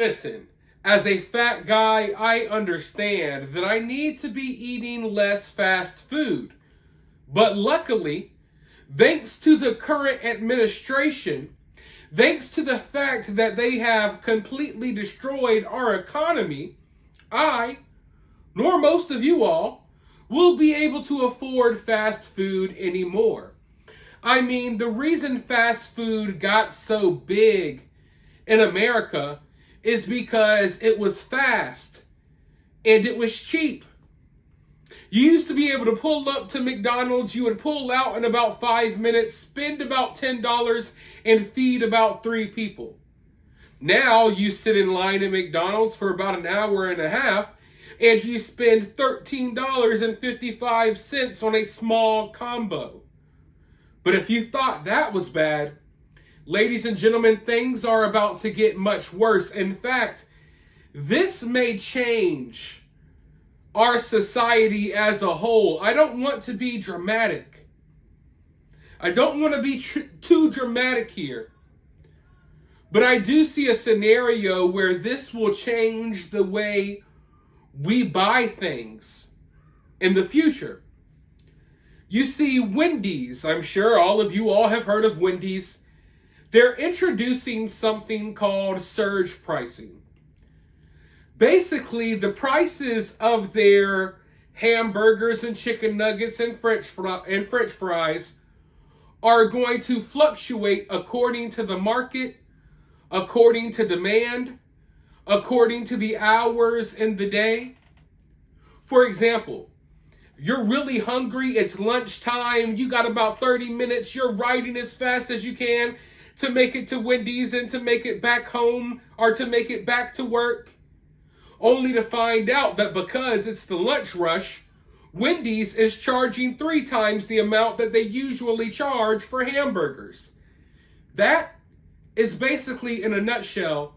Listen, as a fat guy, I understand that I need to be eating less fast food. But luckily, thanks to the current administration, thanks to the fact that they have completely destroyed our economy, I, nor most of you all, will be able to afford fast food anymore. I mean, the reason fast food got so big in America is because it was fast and it was cheap. You used to be able to pull up to McDonald's, you would pull out in about 5 minutes, spend about $10, and feed about 3 people. Now you sit in line at McDonald's for about an hour and a half, and you spend $13.55 on a small combo. But if you thought that was bad, ladies and gentlemen, things are about to get much worse. In fact, this may change our society as a whole. I don't want to be dramatic. I don't want to be too dramatic here. But I do see a scenario where this will change the way we buy things in the future. You see, Wendys, I'm sure all of you all have heard of Wendys. They're introducing something called surge pricing. Basically, the prices of their hamburgers and chicken nuggets and French fries are going to fluctuate according to the market, according to demand, according to the hours in the day. For example, you're really hungry, it's lunchtime, you got about 30 minutes, you're riding as fast as you can to make it to Wendys and to make it back home or to make it back to work, only to find out that because it's the lunch rush, Wendys is charging 3 times the amount that they usually charge for hamburgers. That is basically, in a nutshell,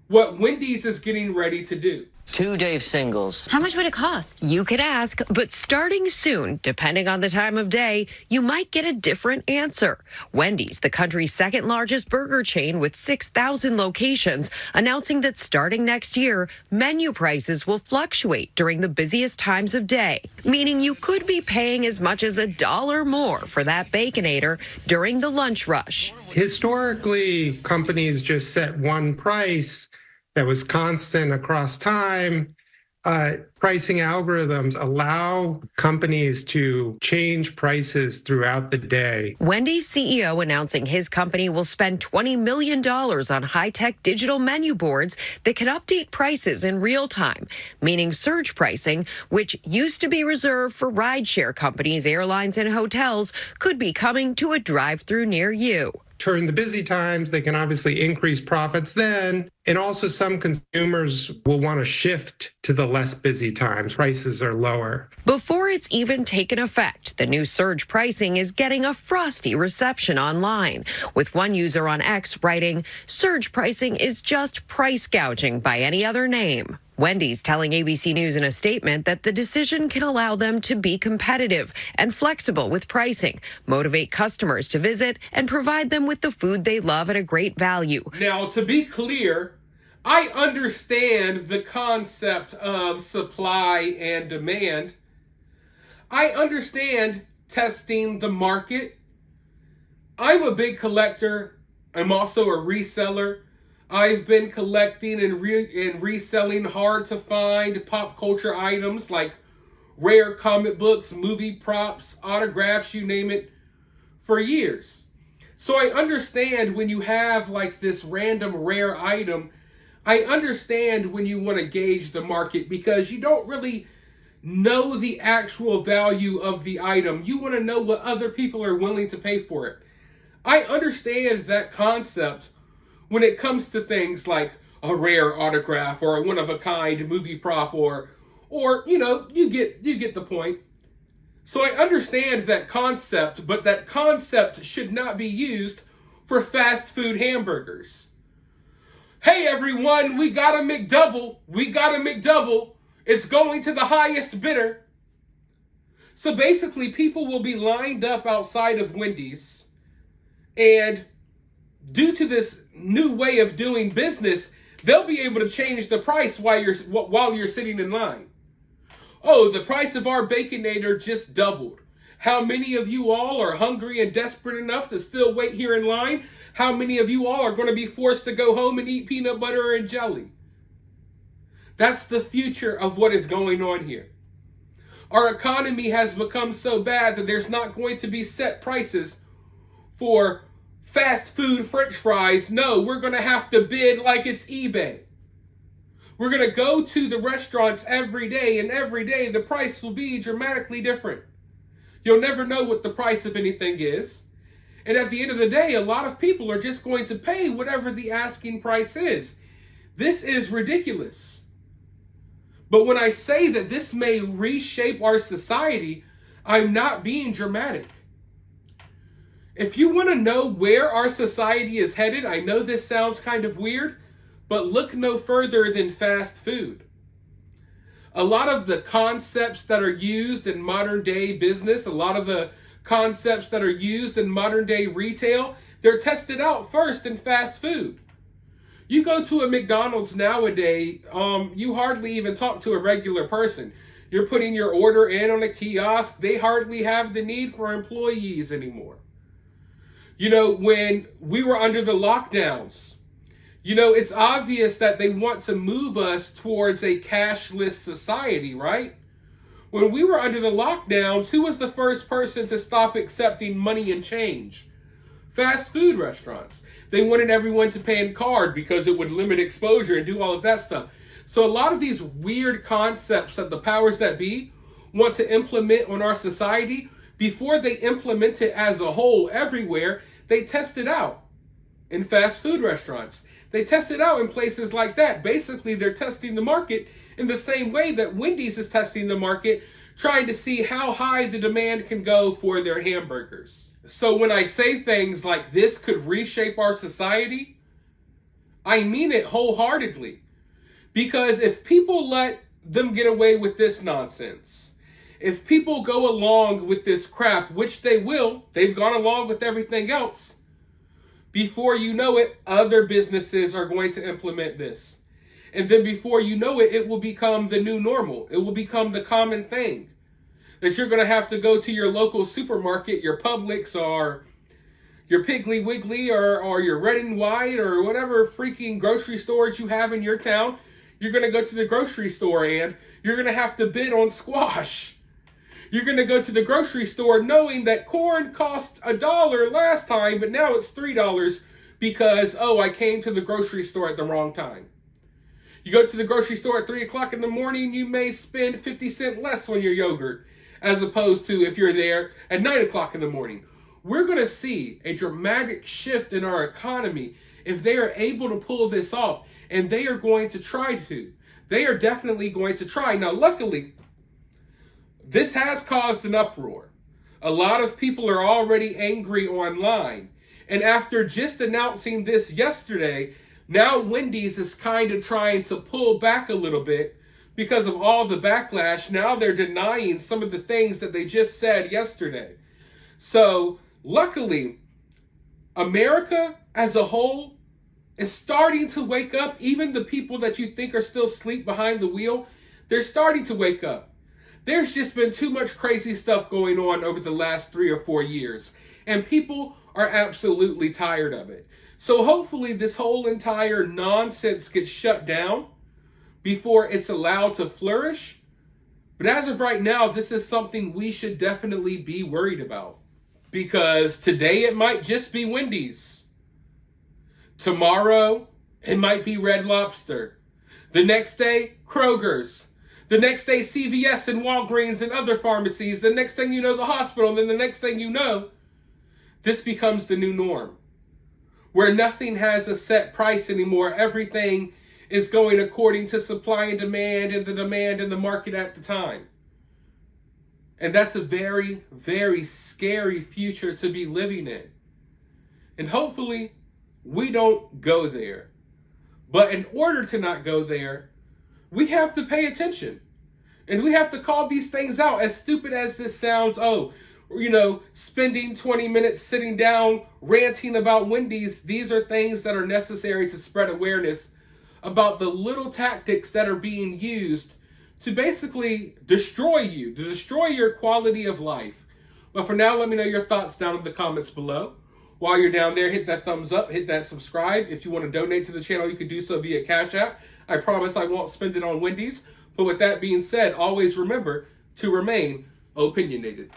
what Wendys is getting ready to do. 2 Dave singles. How much would it cost? You could ask, but starting soon, depending on the time of day, you might get a different answer. Wendy's, the country's second largest burger chain with 6,000 locations, announcing that starting next year, menu prices will fluctuate during the busiest times of day, meaning you could be paying as much as $1 more for that Baconator during the lunch rush. Historically, companies just set one price that was constant across time. Pricing algorithms allow companies to change prices throughout the day. Wendy's CEO announcing his company will spend $20 million on high-tech digital menu boards that can update prices in real time, meaning surge pricing, which used to be reserved for rideshare companies, airlines, and hotels, could be coming to a drive-thru near you. During the busy times, they can obviously increase profits then. And also some consumers will want to shift to the less busy times. Prices are lower. Before it's even taken effect, the new surge pricing is getting a frosty reception online, with one user on X writing, "Surge pricing is just price gouging by any other name." Wendy's telling ABC News in a statement that the decision can allow them to be competitive and flexible with pricing, motivate customers to visit, and provide them with the food they love at a great value. Now, to be clear, I understand the concept of supply and demand. I understand testing the market. I'm a big collector. I'm also a reseller. I've been collecting and reselling hard-to-find pop culture items like rare comic books, movie props, autographs, you name it, for years. So I understand when you have like this random rare item, I understand when you want to gauge the market because you don't really know the actual value of the item. You want to know what other people are willing to pay for it. I understand that concept when it comes to things like a rare autograph or a one-of-a-kind movie prop or you know, you get the point. So I understand that concept, but that concept should not be used for fast food hamburgers. Hey everyone, we got a McDouble. We got a McDouble. It's going to the highest bidder. So basically, people will be lined up outside of Wendy's, and due to this new way of doing business, They'll be able to change the price while you're sitting in line. Oh, the price of our Baconator just doubled. How many of you all are hungry and desperate enough to still wait here in line? How many of you all are going to be forced to go home and eat peanut butter and jelly? That's the future of what is going on here. Our economy has become so bad that there's not going to be set prices for fast food French fries. No, we're going to have to bid like it's eBay. We're going to go to the restaurants every day, and every day the price will be dramatically different. You'll never know what the price of anything is. And at the end of the day, a lot of people are just going to pay whatever the asking price is. This is ridiculous. But when I say that this may reshape our society, I'm not being dramatic. If you want to know where our society is headed, I know this sounds kind of weird, but look no further than fast food. A lot of the concepts that are used in modern day business, a lot of the concepts that are used in modern day retail, they're tested out first in fast food. You go to a McDonald's nowadays, you hardly even talk to a regular person. You're putting your order in on a kiosk. They hardly have the need for employees anymore. You know, when we were under the lockdowns, you know, it's obvious that they want to move us towards a cashless society, right? When we were under the lockdowns, who was the first person to stop accepting money and change? Fast food restaurants. They wanted everyone to pay in card because it would limit exposure and do all of that stuff. So a lot of these weird concepts that the powers that be want to implement on our society, before they implement it as a whole everywhere, they test it out in fast food restaurants. They test it out in places like that. Basically, they're testing the market in the same way that Wendys is testing the market, trying to see how high the demand can go for their hamburgers. So when I say things like this could reshape our society, I mean it wholeheartedly. Because if people let them get away with this nonsense, if people go along with this crap, which they will, they've gone along with everything else, before you know it, other businesses are going to implement this. And then before you know it, it will become the new normal. It will become the common thing. That you're going to have to go to your local supermarket, your Publix or your Piggly Wiggly or your Red and White or whatever freaking grocery stores you have in your town. You're going to go to the grocery store and you're going to have to bid on squash. You're going to go to the grocery store knowing that corn cost $1 last time, but now it's $3 because, oh, I came to the grocery store at the wrong time. You go to the grocery store at 3 o'clock in the morning, you may spend 50 cents less on your yogurt, as opposed to if you're there at 9 o'clock in the morning. We're going to see a dramatic shift in our economy if they are able to pull this off, and they are going to try to. They are definitely going to try. Now, luckily, this has caused an uproar. A lot of people are already angry online. And after just announcing this yesterday, now Wendys is kind of trying to pull back a little bit because of all the backlash. Now they're denying some of the things that they just said yesterday. So, luckily, America as a whole is starting to wake up. Even the people that you think are still asleep behind the wheel, they're starting to wake up. There's just been too much crazy stuff going on over the last 3 or 4 years, and people are absolutely tired of it. So hopefully this whole entire nonsense gets shut down before it's allowed to flourish. But as of right now, this is something we should definitely be worried about. Because today it might just be Wendys. Tomorrow it might be Red Lobster. The next day, Kroger's. The next day, CVS and Walgreens and other pharmacies. The next thing you know, the hospital. And then the next thing you know, this becomes the new norm. Where nothing has a set price anymore. Everything is going according to supply and demand and the demand in the market at the time. And that's a very, very scary future to be living in. And hopefully, we don't go there. But in order to not go there, we have to pay attention. And we have to call these things out. As stupid as this sounds, spending 20 minutes sitting down, ranting about Wendys, these are things that are necessary to spread awareness about the little tactics that are being used to basically destroy you, to destroy your quality of life. But for now, let me know your thoughts down in the comments below. While you're down there, hit that thumbs up, hit that subscribe. If you want to donate to the channel, you can do so via Cash App. I promise I won't spend it on Wendys. But with that being said, always remember to remain opinionated.